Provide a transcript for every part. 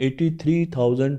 83,000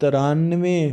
93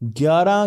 11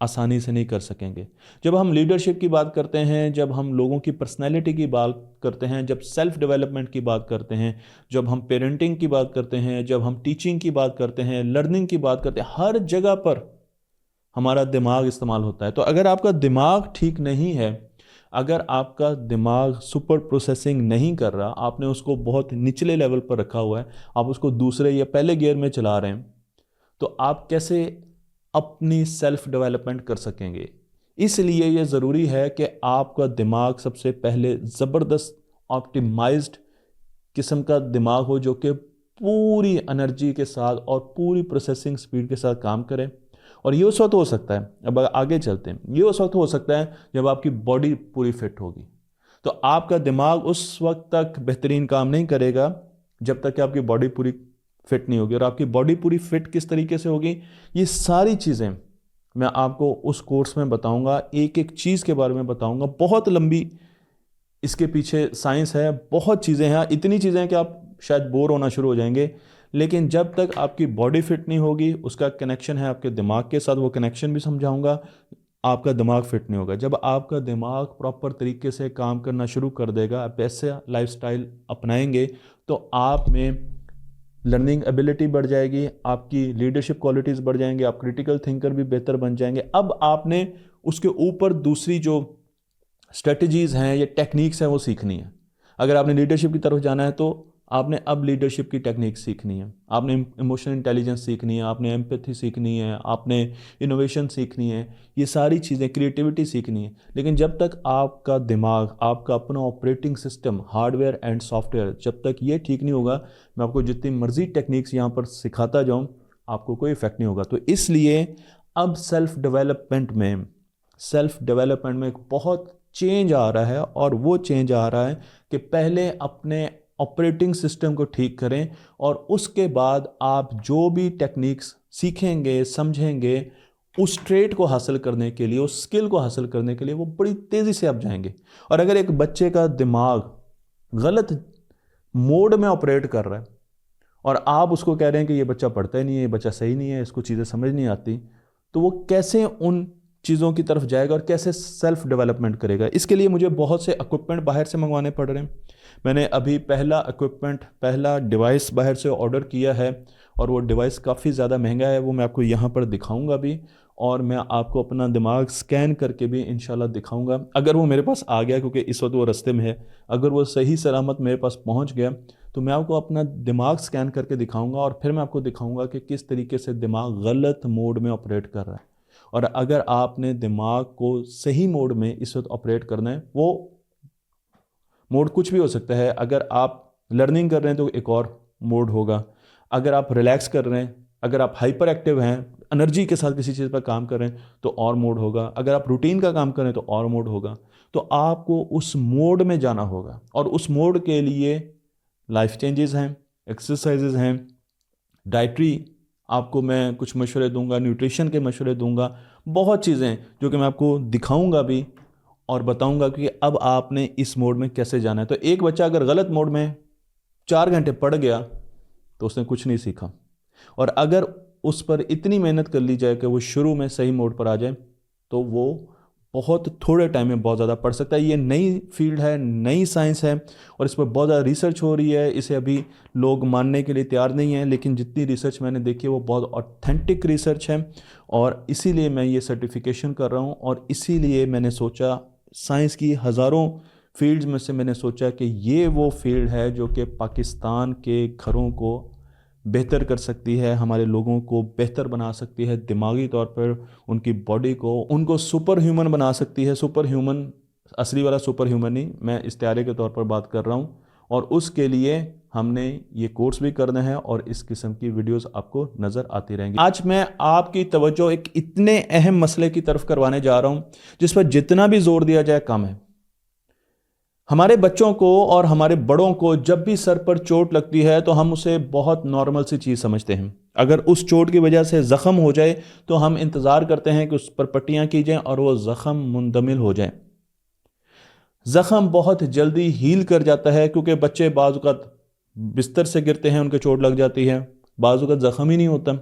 آسانی سے نہیں کر سکیں گے۔ جب ہم لیڈرشپ کی بات کرتے ہیں، جب ہم لوگوں کی پرسنالٹی کی بات کرتے ہیں، جب سیلف ڈیولپمنٹ کی بات کرتے ہیں، جب ہم پیرنٹنگ کی بات کرتے ہیں، جب ہم ٹیچنگ کی بات کرتے ہیں، لرننگ کی بات کرتے ہیں، ہر جگہ پر ہمارا دماغ استعمال ہوتا ہے۔ تو اگر آپ کا دماغ ٹھیک نہیں ہے، اگر آپ کا دماغ سپر پروسیسنگ نہیں کر رہا، آپ نے اس کو بہت نچلے لیول پر رکھا ہوا ہے، آپ اس کو دوسرے یا پہلے گیئر میں چلا رہے ہیں، تو آپ کیسے اپنی سیلف ڈیولپمنٹ کر سکیں گے؟ اس لیے یہ ضروری ہے کہ آپ کا دماغ سب سے پہلے زبردست آپٹیمائزڈ قسم کا دماغ ہو، جو کہ پوری انرجی کے ساتھ اور پوری پروسیسنگ سپیڈ کے ساتھ کام کرے۔ اور یہ اس وقت ہو سکتا ہے، اب آگے چلتے ہیں، یہ اس وقت ہو سکتا ہے جب آپ کی باڈی پوری فٹ ہوگی۔ تو آپ کا دماغ اس وقت تک بہترین کام نہیں کرے گا جب تک کہ آپ کی باڈی پوری فٹ نہیں ہوگی۔ اور آپ کی باڈی پوری فٹ کس طریقے سے ہوگی، یہ ساری چیزیں میں آپ کو اس کورس میں بتاؤں گا، ایک ایک چیز کے بارے میں بتاؤں گا۔ بہت لمبی اس کے پیچھے سائنس ہے، بہت چیزیں ہیں، اتنی چیزیں ہیں کہ آپ شاید بور ہونا شروع ہو جائیں گے۔ لیکن جب تک آپ کی باڈی فٹ نہیں ہوگی، اس کا کنیکشن ہے آپ کے دماغ کے ساتھ، وہ کنیکشن بھی سمجھاؤں گا، آپ کا دماغ فٹ نہیں ہوگا۔ جب آپ کا دماغ پراپر طریقے سے کام کرنا شروع کر دے گا، آپ ایسے لائف سٹائل اپنائیں گے، تو آپ میں لرننگ ایبلٹی بڑھ جائے گی، آپ کی لیڈرشپ کوالٹیز بڑھ جائیں گے، آپ کریٹیکل تھنکر بھی بہتر بن جائیں گے۔ اب آپ نے اس کے اوپر دوسری جو اسٹریٹجیز ہیں یا ٹیکنیکس ہیں وہ سیکھنی ہے۔ اگر آپ نے لیڈرشپ کی طرف جانا ہے تو آپ نے اب لیڈرشپ کی ٹیکنیک سیکھنی ہے، آپ نے ایموشنل انٹیلیجنس سیکھنی ہے، آپ نے ایمپیتھی سیکھنی ہے، آپ نے انوویشن سیکھنی ہے، یہ ساری چیزیں، کریٹیوٹی سیکھنی ہے۔ لیکن جب تک آپ کا دماغ، آپ کا اپنا operating system, hard where and soft where, جب تک یہ ٹھیک نہیں ہوگا، میں آپ کو جتنی مرضی ٹیکنیکس یہاں پر سکھاتا جاؤں، آپ کو کوئی افیکٹ نہیں ہوگا۔ تو اس لیے اب سیلف ڈیولپمنٹ میں ایک بہت چینج آ رہا ہے، اور وہ چینج آ رہا ہے کہ پہلے اپنے آپریٹنگ سسٹم کو ٹھیک کریں، اور اس کے بعد آپ جو بھی ٹیکنیکس سیکھیں گے، سمجھیں گے، اس ٹریٹ کو حاصل کرنے کے لیے، اس سکل کو حاصل کرنے کے لیے وہ بڑی تیزی سے آپ جائیں گے۔ اور اگر ایک بچے کا دماغ غلط موڈ میں آپریٹ کر رہا ہے، اور آپ اس کو کہہ رہے ہیں کہ یہ بچہ پڑھتا ہی نہیں ہے، یہ بچہ صحیح نہیں ہے، اس کو چیزیں سمجھ نہیں آتی، تو وہ کیسے ان چیزوں کی طرف جائے گا اور کیسے سیلف ڈیولپمنٹ کرے گا؟ اس کے لیے مجھے بہت سے اکوپمنٹ باہر سے منگوانے پڑ رہے ہیں۔ میں نے ابھی پہلا ڈیوائس باہر سے آرڈر کیا ہے، اور وہ ڈیوائس کافی زیادہ مہنگا ہے، وہ میں آپ کو یہاں پر دکھاؤں گا بھی، اور میں آپ کو اپنا دماغ سکین کر کے بھی انشاءاللہ دکھاؤں گا۔ اگر وہ میرے پاس آ گیا، کیونکہ اس وقت وہ رستے میں ہے، اگر وہ صحیح سلامت میرے پاس پہنچ گیا تو میں آپ کو اپنا دماغ سکین کر کے دکھاؤں گا، اور پھر میں آپ کو دکھاؤں گا کہ کس طریقے سے دماغ غلط موڈ میں آپریٹ کر رہا ہے۔ اور اگر آپ نے دماغ کو صحیح موڈ میں اس وقت آپریٹ کرنا ہے، وہ موڈ کچھ بھی ہو سکتا ہے۔ اگر آپ لرننگ کر رہے ہیں تو ایک اور موڈ ہوگا، اگر آپ ریلیکس کر رہے ہیں، اگر آپ ہائپر ایکٹیو ہیں، انرجی کے ساتھ کسی چیز پر کام کر رہے ہیں تو اور موڈ ہوگا، اگر آپ روٹین کا کام کر رہے ہیں تو اور موڈ ہوگا۔ تو آپ کو اس موڈ میں جانا ہوگا، اور اس موڈ کے لیے لائف چینجز ہیں، ایکسرسائزز ہیں، ڈائٹری آپ کو میں کچھ مشورے دوں گا، نیوٹریشن کے مشورے دوں گا، بہت چیزیں جو کہ میں آپ کو دکھاؤں گا بھی اور بتاؤں گا کہ اب آپ نے اس موڈ میں کیسے جانا ہے۔ تو ایک بچہ اگر غلط موڈ میں 4 گھنٹے پڑ گیا تو اس نے کچھ نہیں سیکھا، اور اگر اس پر اتنی محنت کر لی جائے کہ وہ شروع میں صحیح موڈ پر آ جائے تو وہ بہت تھوڑے ٹائم میں بہت زیادہ پڑھ سکتا ہے۔ یہ نئی فیلڈ ہے، نئی سائنس ہے، اور اس پر بہت زیادہ ریسرچ ہو رہی ہے، اسے ابھی لوگ ماننے کے لیے تیار نہیں ہیں، لیکن جتنی ریسرچ میں نے دیکھی ہے وہ بہت اوتھینٹک ریسرچ ہے، اور اسی لیے میں یہ سرٹیفیکیشن کر رہا ہوں، اور اسی لیے میں نے سوچا سائنس کی ہزاروں فیلڈز میں سے میں نے سوچا کہ یہ وہ فیلڈ ہے جو کہ پاکستان کے گھروں کو بہتر کر سکتی ہے، ہمارے لوگوں کو بہتر بنا سکتی ہے، دماغی طور پر ان کی باڈی کو، ان کو سپر ہیومن بنا سکتی ہے۔ سپر ہیومن، اصلی والا سپر ہیومن نہیں، میں استعارے کے طور پر بات کر رہا ہوں، اور اس کے لیے ہم نے یہ کورس بھی کرنا ہے، اور اس قسم کی ویڈیوز آپ کو نظر آتی رہیں گی۔ آج میں آپ کی توجہ ایک اتنے اہم مسئلے کی طرف کروانے جا رہا ہوں جس پر جتنا بھی زور دیا جائے کم ہے۔ ہمارے بچوں کو اور ہمارے بڑوں کو جب بھی سر پر چوٹ لگتی ہے تو ہم اسے بہت نارمل سی چیز سمجھتے ہیں۔ اگر اس چوٹ کی وجہ سے زخم ہو جائے تو ہم انتظار کرتے ہیں کہ اس پر پٹیاں کی جائیں اور وہ زخم مندمل ہو جائے۔ زخم بہت جلدی ہیل کر جاتا ہے، کیونکہ بچے بعض اوقات بستر سے گرتے ہیں، ان کے چوٹ لگ جاتی ہے، بعض اوقات زخم ہی نہیں ہوتا،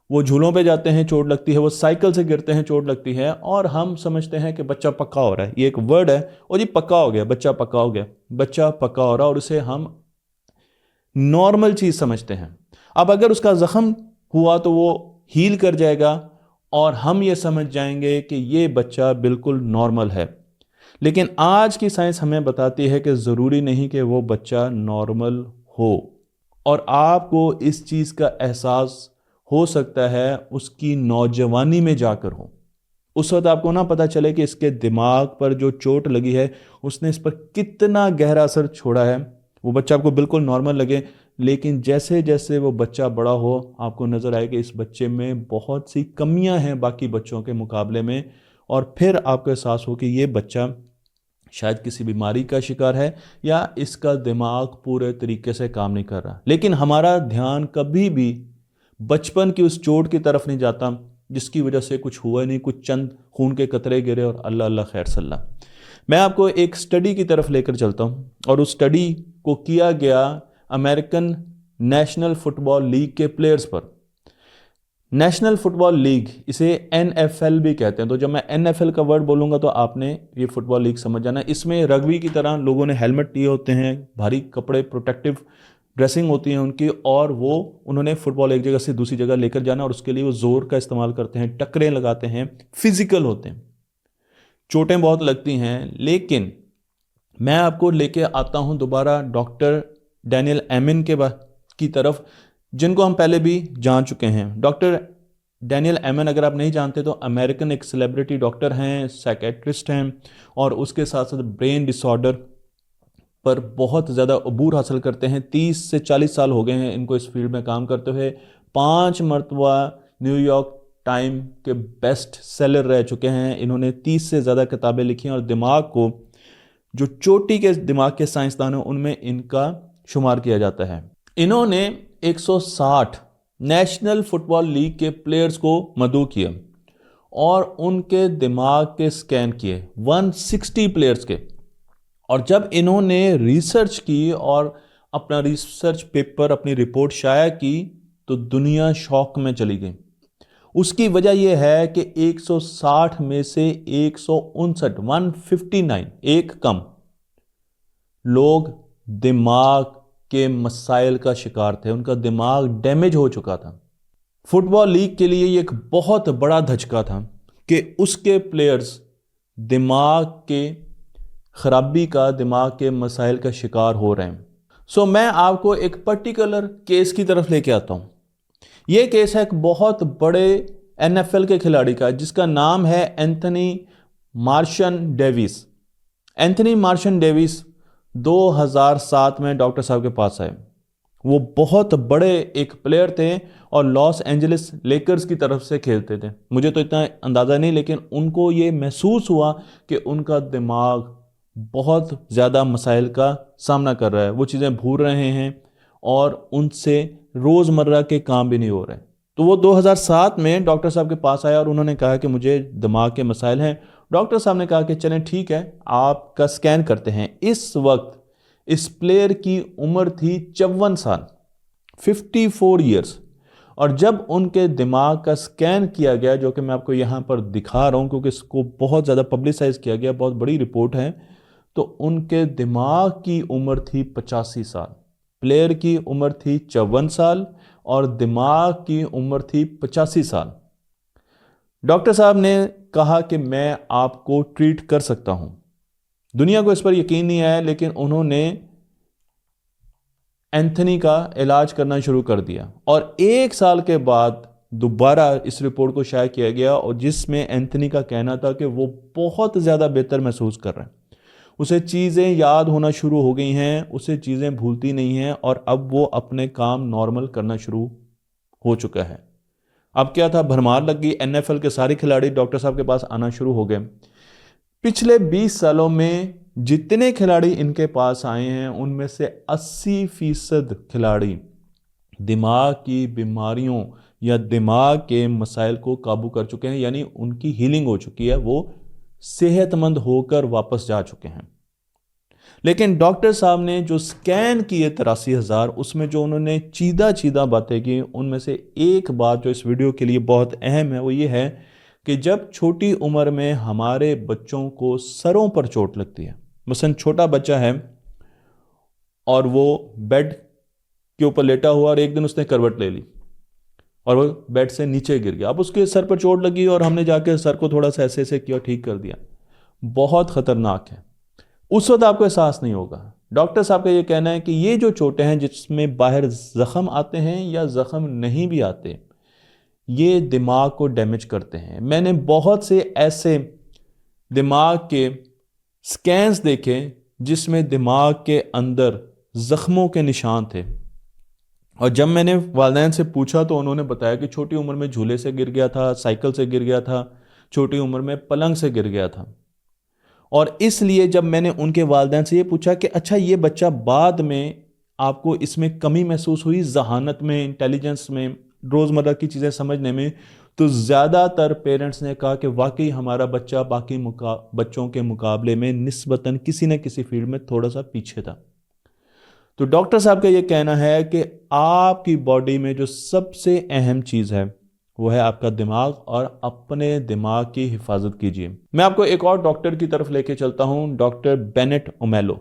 وہ جھولوں پہ جاتے ہیں چوٹ لگتی ہے، وہ سائیکل سے گرتے ہیں چوٹ لگتی ہے، اور ہم سمجھتے ہیں کہ بچہ پکا ہو رہا ہے، یہ ایک ورڈ ہے، اور یہ پکا ہو گیا، بچہ پکا ہو گیا، بچہ پکا ہو رہا ہے، اور اسے ہم نارمل چیز سمجھتے ہیں۔ اب اگر اس کا زخم ہوا تو وہ ہیل کر جائے گا اور ہم یہ سمجھ جائیں گے کہ یہ بچہ بالکل نارمل ہے، لیکن آج کی سائنس ہمیں بتاتی ہے کہ ضروری نہیں کہ وہ بچہ نارمل ہو، اور آپ کو اس چیز کا احساس ہو سکتا ہے اس کی نوجوانی میں جا کر ہو۔ اس وقت آپ کو نہ پتہ چلے کہ اس کے دماغ پر جو چوٹ لگی ہے اس نے اس پر کتنا گہرا اثر چھوڑا ہے۔ وہ بچہ آپ کو بالکل نارمل لگے، لیکن جیسے جیسے وہ بچہ بڑا ہو آپ کو نظر آئے کہ اس بچے میں بہت سی کمیاں ہیں باقی بچوں کے مقابلے میں، اور پھر آپ کو احساس ہو کہ یہ بچہ شاید کسی بیماری کا شکار ہے یا اس کا دماغ پورے طریقے سے کام نہیں کر رہا۔ لیکن ہمارا دھیان کبھی بھی بچپن کی اس چوٹ کی طرف نہیں جاتا جس کی وجہ سے کچھ ہوا نہیں، کچھ چند خون کے قطرے گرے اور اللہ اللہ خیر صلی اللہ۔ میں آپ کو ایک سٹڈی کی طرف لے کر چلتا ہوں، اور اس سٹڈی کو کیا گیا امریکن نیشنل فٹ بال لیگ کے پلیئرز پر۔ نیشنل فٹ بال لیگ، اسے این ایف ایل بھی کہتے ہیں، تو جب میں این ایف ایل کا ورڈ بولوں گا تو آپ نے یہ فٹ بال لیگ سمجھ جانا ہے۔ اس میں رگبی کی طرح لوگوں نے ہیلمٹ لیے ہوتے ہیں، بھاری کپڑے، پروٹیکٹیو ڈریسنگ ہوتی ہیں ان کی، اور انہوں نے فٹ بال ایک جگہ سے دوسری جگہ لے کر جانا، اور اس کے لیے وہ زور کا استعمال کرتے ہیں، ٹکریں لگاتے ہیں، فزیکل ہوتے ہیں، چوٹیں بہت لگتی ہیں۔ لیکن میں آپ کو لے کے آتا ہوں دوبارہ ڈاکٹر ڈینیل ایمن کی طرف، جن کو ہم پہلے بھی جان چکے ہیں۔ ڈاکٹر ڈینیل ایمن اگر آپ نہیں جانتے تو امریکن ایک سیلیبریٹی ڈاکٹر ہیں، سائیکیٹرسٹ ہیں، اور اس کے ساتھ ساتھ برین ڈس آرڈر پر بہت زیادہ عبور حاصل کرتے ہیں۔ 30 سے 40 سال ہو گئے ہیں ان کو اس فیلڈ میں کام کرتے ہوئے، 5 مرتبہ نیو یارک ٹائم کے بیسٹ سیلر رہ چکے ہیں۔ انہوں نے 30 سے زیادہ کتابیں لکھی ہیں، اور دماغ کو جو چوٹی کے دماغ کے سائنسدان ہیں ان میں ان کا شمار کیا جاتا ہے۔ انہوں نے 160 نیشنل فٹ بال لیگ کے پلیئرز کو مدعو کیا اور ان کے دماغ کے سکین کیے، 160 پلیئرز کے۔ اور جب انہوں نے ریسرچ کی اور اپنا ریسرچ پیپر، اپنی رپورٹ شائع کی تو دنیا شوق میں چلی گئی۔ اس کی وجہ یہ ہے کہ 160 میں سے 159 ایک کم لوگ دماغ کے مسائل کا شکار تھے، ان کا دماغ ڈیمیج ہو چکا تھا۔ فٹ بال لیگ کے لیے یہ ایک بہت بڑا دھچکا تھا کہ اس کے پلیئرز دماغ کے خرابی کا، دماغ کے مسائل کا شکار ہو رہے ہیں۔ میں آپ کو ایک پرٹیکولر کیس کی طرف لے کے آتا ہوں۔ یہ کیس ہے ایک بہت بڑے این ایف ایل کے کھلاڑی کا، جس کا نام ہے اینتھنی مارشن ڈیوس۔ اینتھنی مارشن ڈیوس 2007 میں ڈاکٹر صاحب کے پاس آئے۔ وہ بہت بڑے ایک پلیئر تھے اور لاس اینجلس لیکرز کی طرف سے کھیلتے تھے۔ مجھے تو اتنا اندازہ نہیں، لیکن ان کو یہ محسوس ہوا کہ ان کا دماغ بہت زیادہ مسائل کا سامنا کر رہا ہے، وہ چیزیں بھول رہے ہیں اور ان سے روزمرہ کے کام بھی نہیں ہو رہے۔ تو وہ 2007 میں ڈاکٹر صاحب کے پاس آیا اور انہوں نے کہا کہ مجھے دماغ کے مسائل ہیں۔ ڈاکٹر صاحب نے کہا کہ چلیں ٹھیک ہے، آپ کا سکین کرتے ہیں۔ اس وقت اس پلیئر کی عمر تھی 54 سال، 54 ایئرس، اور جب ان کے دماغ کا سکین کیا گیا، جو کہ میں آپ کو یہاں پر دکھا رہا ہوں کیونکہ اس کو بہت زیادہ پبلسائز کیا گیا، بہت بڑی رپورٹ ہے، تو ان کے دماغ کی عمر تھی 85 سال، پلیئر کی عمر تھی 54 سال اور دماغ کی عمر تھی 85 سال۔ ڈاکٹر صاحب نے کہا کہ میں آپ کو ٹریٹ کر سکتا ہوں۔ دنیا کو اس پر یقین نہیں آیا، لیکن انہوں نے اینتھنی کا علاج کرنا شروع کر دیا، اور 1 سال کے بعد دوبارہ اس رپورٹ کو شائع کیا گیا، اور جس میں اینتھنی کا کہنا تھا کہ وہ بہت زیادہ بہتر محسوس کر رہے ہیں، اسے چیزیں یاد ہونا شروع ہو گئی ہیں، اسے چیزیں بھولتی نہیں ہیں، اور اب وہ اپنے کام نارمل کرنا شروع ہو چکا ہے۔ اب کیا تھا، بھرمار لگ گئی، این ایف ایل کے سارے کھلاڑی ڈاکٹر صاحب کے پاس آنا شروع ہو گئے۔ پچھلے 20 سالوں میں جتنے کھلاڑی ان کے پاس آئے ہیں ان میں سے 80% کھلاڑی دماغ کی بیماریوں یا دماغ کے مسائل کو قابو کر چکے ہیں، یعنی ان کی ہیلنگ ہو چکی ہے، وہ صحت مند ہو کر واپس جا چکے ہیں۔ لیکن ڈاکٹر صاحب نے جو سکین کیے 83,000 اس میں جو انہوں نے چیدہ باتیں کی، ان میں سے ایک بات جو اس ویڈیو کے لیے بہت اہم ہے وہ یہ ہے کہ جب چھوٹی عمر میں ہمارے بچوں کو سروں پر چوٹ لگتی ہے، مثلا چھوٹا بچہ ہے اور وہ بیڈ کے اوپر لیٹا ہوا اور ایک دن اس نے کروٹ لے لی اور وہ بیڈ سے نیچے گر گیا، اب اس کے سر پر چوٹ لگی اور ہم نے جا کے سر کو تھوڑا سا ایسے ایسے کیا، ٹھیک کر دیا، بہت خطرناک ہے۔ اس وقت آپ کو احساس نہیں ہوگا۔ ڈاکٹر صاحب کا یہ کہنا ہے کہ یہ جو چوٹیں ہیں جس میں باہر زخم آتے ہیں یا زخم نہیں بھی آتے، یہ دماغ کو ڈیمیج کرتے ہیں۔ میں نے بہت سے ایسے دماغ کے سکینز دیکھے جس میں دماغ کے اندر زخموں کے نشان تھے، اور جب میں نے والدین سے پوچھا تو انہوں نے بتایا کہ چھوٹی عمر میں جھولے سے گر گیا تھا، سائیکل سے گر گیا تھا، چھوٹی عمر میں پلنگ سے گر گیا تھا۔ اور اس لیے جب میں نے ان کے والدین سے یہ پوچھا کہ اچھا یہ بچہ بعد میں آپ کو اس میں کمی محسوس ہوئی، ذہانت میں، انٹیلیجنس میں، روزمرہ کی چیزیں سمجھنے میں، تو زیادہ تر پیرنٹس نے کہا کہ واقعی ہمارا بچہ باقی بچوں کے مقابلے میں نسبتاً کسی نہ کسی فیلڈ میں تھوڑا سا پیچھے تھا۔ تو ڈاکٹر صاحب کا یہ کہنا ہے کہ آپ کی باڈی میں جو سب سے اہم چیز ہے وہ ہے آپ کا دماغ، اور اپنے دماغ کی حفاظت کیجیے۔ میں آپ کو ایک اور ڈاکٹر کی طرف لے کے چلتا ہوں، ڈاکٹر بینٹ اومیلو۔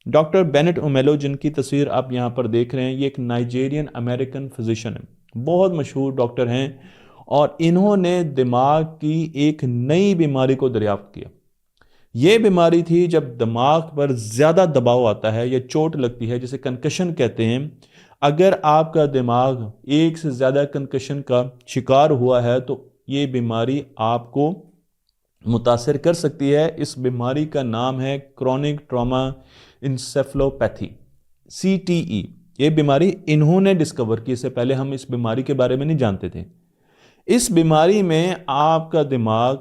ڈاکٹر بینٹ اومیلو جن کی تصویر آپ یہاں پر دیکھ رہے ہیں، یہ ایک نائجیرین امریکن فزیشین ہے، بہت مشہور ڈاکٹر ہیں، اور انہوں نے دماغ کی ایک نئی بیماری کو دریافت کیا۔ یہ بیماری تھی جب دماغ پر زیادہ دباؤ آتا ہے یا چوٹ لگتی ہے، جسے کنکشن کہتے ہیں۔ اگر آپ کا دماغ ایک سے زیادہ کنکشن کا شکار ہوا ہے تو یہ بیماری آپ کو متاثر کر سکتی ہے۔ اس بیماری کا نام ہے کرونک ٹراما انسیفلوپیتھی، CTE۔ یہ بیماری انہوں نے ڈسکور کی، اس سے پہلے ہم اس بیماری کے بارے میں نہیں جانتے تھے۔ اس بیماری میں آپ کا دماغ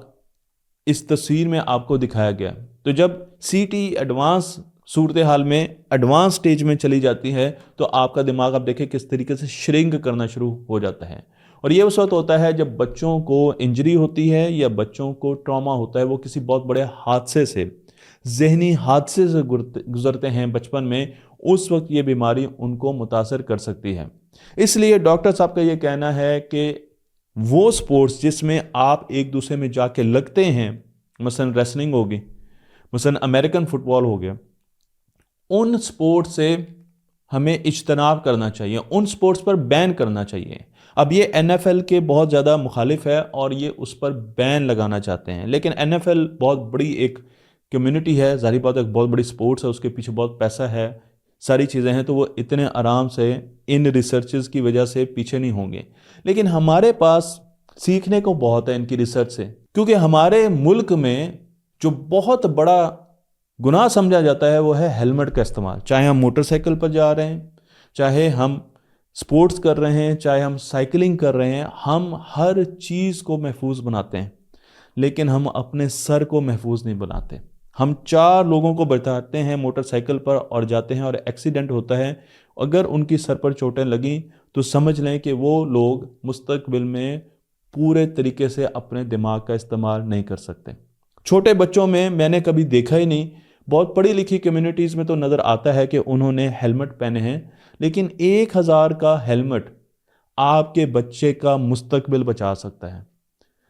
اس تصویر میں آپ کو دکھایا گیا، تو جب CTE ایڈوانس صورتحال میں ایڈوانس سٹیج میں چلی جاتی ہے تو آپ کا دماغ آپ دیکھیں کس طریقے سے شرنک کرنا شروع ہو جاتا ہے، اور یہ اس وقت ہوتا ہے جب بچوں کو انجری ہوتی ہے یا بچوں کو ٹراما ہوتا ہے، وہ کسی بہت بڑے حادثے سے، ذہنی حادثے سے گزرتے ہیں بچپن میں، اس وقت یہ بیماری ان کو متاثر کر سکتی ہے۔ اس لیے ڈاکٹر صاحب کا یہ کہنا ہے کہ وہ سپورٹس جس میں آپ ایک دوسرے میں جا کے لگتے ہیں، مثلا ریسلنگ ہوگی، مثلا امریکن فٹ بال ہو گیا، ان سپورٹس سے ہمیں اجتناب کرنا چاہیے، ان سپورٹس پر بین کرنا چاہیے۔ اب یہ NFL کے بہت زیادہ مخالف ہے اور یہ اس پر بین لگانا چاہتے ہیں، لیکن NFL بہت بڑی ایک کمیونٹی ہے، ظاہری بات ہے بہت بڑی سپورٹس ہے، اس کے پیچھے بہت پیسہ ہے، ساری چیزیں ہیں، تو وہ اتنے آرام سے ان ریسرچز کی وجہ سے پیچھے نہیں ہوں گے۔ لیکن ہمارے پاس سیکھنے کو بہت ہے ان کی ریسرچ سے، کیونکہ ہمارے ملک میں جو بہت بڑا گناہ سمجھا جاتا ہے وہ ہے ہیلمٹ کا استعمال، چاہے ہم موٹر سائیکل پر جا رہے ہیں، چاہے ہم سپورٹس کر رہے ہیں، چاہے ہم سائیکلنگ کر رہے ہیں، ہم ہر چیز کو محفوظ بناتے ہیں، لیکن ہم اپنے سر کو محفوظ نہیں بناتے۔ ہم 4 لوگوں کو بتاتے ہیں موٹر سائیکل پر اور جاتے ہیں اور ایکسیڈنٹ ہوتا ہے، اگر ان کی سر پر چوٹیں لگیں تو سمجھ لیں کہ وہ لوگ مستقبل میں پورے طریقے سے اپنے دماغ کا استعمال نہیں کر سکتے۔ چھوٹے بچوں میں نے کبھی دیکھا ہی نہیں، بہت پڑھی لکھی کمیونٹیز میں تو نظر آتا ہے کہ انہوں نے ہیلمٹ پہنے ہیں، لیکن 1000 کا ہیلمٹ آپ کے بچے کا مستقبل بچا سکتا ہے۔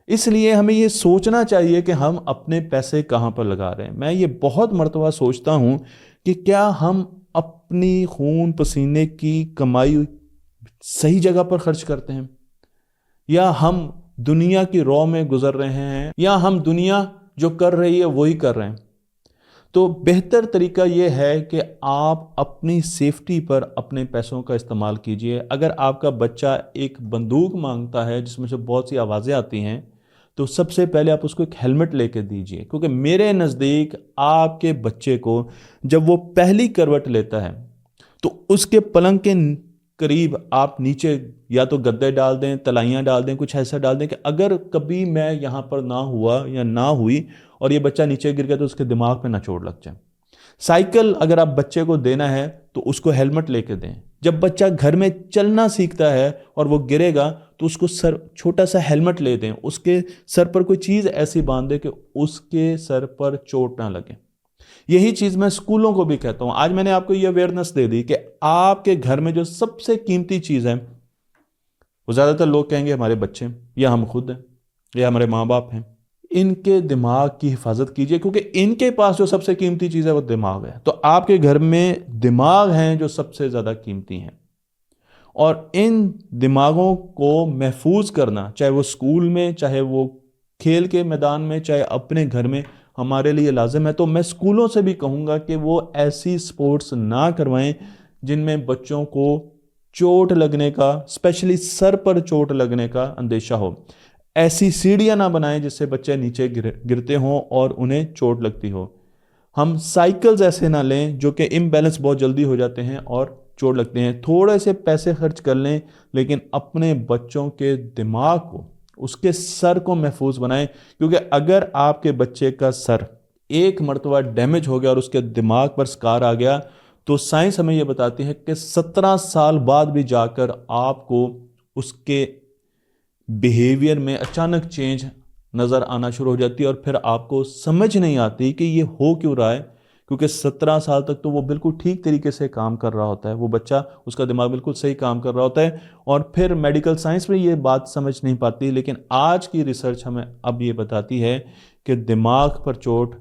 اس لیے ہمیں یہ سوچنا چاہیے کہ ہم اپنے پیسے کہاں پر لگا رہے ہیں۔ میں یہ بہت مرتبہ سوچتا ہوں کہ کیا ہم اپنی خون پسینے کی کمائی صحیح جگہ پر خرچ کرتے ہیں، یا ہم دنیا کی رو میں گزر رہے ہیں، یا ہم دنیا جو کر رہی ہے وہی کر رہے ہیں۔ تو بہتر طریقہ یہ ہے کہ آپ اپنی سیفٹی پر اپنے پیسوں کا استعمال کیجئے۔ اگر آپ کا بچہ ایک بندوق مانگتا ہے جس میں سے بہت سی آوازیں آتی ہیں، تو سب سے پہلے آپ اس کو ایک ہیلمٹ لے کے دیجئے، کیونکہ میرے نزدیک آپ کے بچے کو جب وہ پہلی کروٹ لیتا ہے تو اس کے پلنگ کے قریب آپ نیچے یا تو گدے ڈال دیں، تلائیاں ڈال دیں، کچھ ایسا ڈال دیں کہ اگر کبھی میں یہاں پر نہ ہوا یا نہ ہوئی اور یہ بچہ نیچے گر گیا تو اس کے دماغ پہ نہ چوٹ لگ جائے۔ سائیکل اگر آپ بچے کو دینا ہے تو اس کو ہیلمٹ لے کے دیں۔ جب بچہ گھر میں چلنا سیکھتا ہے اور وہ گرے گا تو اس کو چھوٹا سا ہیلمٹ لے دیں، اس کے سر پر کوئی چیز ایسی باندھ دیں کہ اس کے سر پر چوٹ نہ لگے۔ یہی چیز میں اسکولوں کو بھی کہتا ہوں. آج میں نے آپ کو یہ اویئرنیس دے دی کہ آپ کے گھر میں جو سب سے قیمتی چیز ہے وہ زیادہ تر لوگ کہیں گے ہمارے بچے ہیں یا ہم خود ہیں یا ہمارے ماں باپ ہیں. ان کے دماغ کی حفاظت کیجئے کیونکہ ان کے پاس جو سب سے قیمتی چیز ہے وہ دماغ ہے. تو آپ کے گھر میں دماغ ہیں جو سب سے زیادہ قیمتی ہیں، اور ان دماغوں کو محفوظ کرنا، چاہے وہ اسکول میں، چاہے وہ کھیل کے میدان میں، چاہے اپنے گھر میں، ہمارے لیے لازم ہے. تو میں اسکولوں سے بھی کہوں گا کہ وہ ایسی سپورٹس نہ کروائیں جن میں بچوں کو چوٹ لگنے کا، اسپیشلی سر پر چوٹ لگنے کا اندیشہ ہو. ایسی سیڑھیاں نہ بنائیں جس سے بچے نیچے گرتے ہوں اور انہیں چوٹ لگتی ہو. ہم سائیکلز ایسے نہ لیں جو کہ امبیلنس بہت جلدی ہو جاتے ہیں اور چوٹ لگتے ہیں. تھوڑے سے پیسے خرچ کر لیں لیکن اپنے بچوں کے دماغ کو، اس کے سر کو محفوظ بنائیں، کیونکہ اگر آپ کے بچے کا سر ایک مرتبہ ڈیمیج ہو گیا اور اس کے دماغ پر سکار آ گیا تو سائنس ہمیں یہ بتاتی ہے کہ 17 سال بعد بھی جا کر آپ کو اس کے بیہیویئر میں اچانک چینج نظر آنا شروع ہو جاتی ہے، اور پھر آپ کو سمجھ نہیں آتی کہ یہ ہو کیوں رہا ہے، کیونکہ 17 سال تک تو وہ بالکل ٹھیک طریقے سے کام کر رہا ہوتا ہے، وہ بچہ، اس کا دماغ بالکل صحیح کام کر رہا ہوتا ہے، اور پھر میڈیکل سائنس میں یہ بات سمجھ نہیں پاتی. لیکن آج کی ریسرچ ہمیں اب یہ بتاتی ہے کہ دماغ پر چوٹ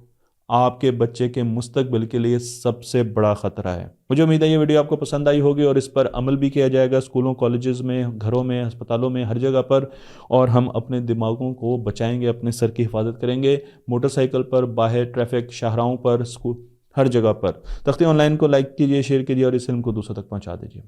آپ کے بچے کے مستقبل کے لیے سب سے بڑا خطرہ ہے. مجھے امید ہے یہ ویڈیو آپ کو پسند آئی ہوگی اور اس پر عمل بھی کیا جائے گا اسکولوں، کالجز میں، گھروں میں، ہسپتالوں میں، ہر جگہ پر، اور ہم اپنے دماغوں کو بچائیں گے، اپنے سر کی حفاظت کریں گے، موٹر سائیکل پر، باہر ٹریفک، شاہراہوں پر، اسکول، ہر جگہ پر. تختی آن لائن کو لائک کیجیے، شیئر کیجیے اور اس علم کو دوسروں تک پہنچا دیجیے.